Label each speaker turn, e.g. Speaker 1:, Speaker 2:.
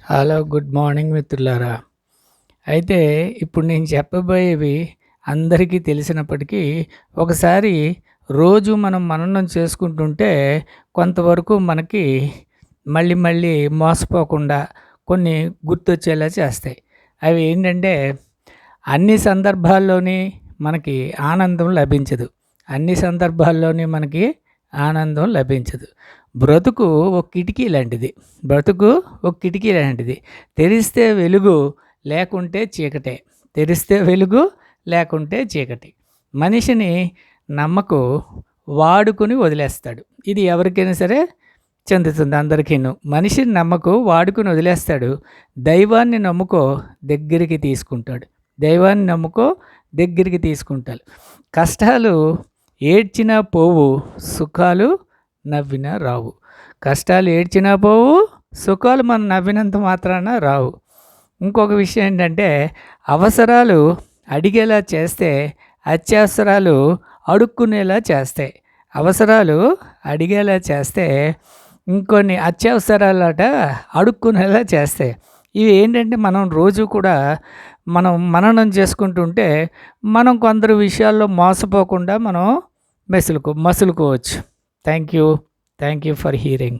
Speaker 1: Hello, good morning మిత్రులారా. అయితే ఇప్పుడు నేను చెప్పబోయేవి అందరికీ తెలిసినప్పటికీ, ఒకసారి రోజు మనం మననం చేసుకుంటుంటే కొంతవరకు మనకి మళ్ళీ మళ్ళీ మోసపోకుండా కొన్ని గుర్తొచ్చేలా చేస్తాయి. అవి ఏంటంటే, అన్ని సందర్భాల్లోని మనకి ఆనందం లభించదు. అన్ని సందర్భాల్లోని మనకి ఆనందం లభించదు. బ్రతుకు ఒక కిటికీ లాంటిది. బ్రతుకు ఒక కిటికీ లాంటిది. తెరిస్తే వెలుగు, లేకుంటే చీకటే. తెరిస్తే వెలుగు, లేకుంటే చీకటి. మనిషిని నమ్మకు, వాడుకుని వదిలేస్తాడు. ఇది ఎవరికైనా సరే చెందుతుంది, అందరికీను. మనిషిని నమ్మకు, వాడుకుని వదిలేస్తాడు. దైవాన్ని నమ్ముకో, దగ్గరికి తీసుకుంటాడు. దైవాన్ని నమ్ముకో, దగ్గరికి తీసుకుంటాడు. కష్టాలు ఏడ్చినా పోవు, సుఖాలు నవ్వినా రావు. కష్టాలు ఏడ్చినా పోవు, సుఖాలు మనం నవ్వినంత మాత్రాన రావు. ఇంకొక విషయం ఏంటంటే, అవసరాలు అడిగేలా చేస్తే అత్యవసరాలు అడుక్కునేలా చేస్తాయి. అవసరాలు అడిగేలా చేస్తే ఇంకొన్ని అత్యవసరాలట అడుక్కునేలా చేస్తాయి. ఇవి ఏంటంటే, మనం రోజు కూడా మనం మననం చేసుకుంటుంటే మనం కొందరు విషయాల్లో మోసపోకుండా మనం మసులుకోవచ్చు. Thank you for hearing.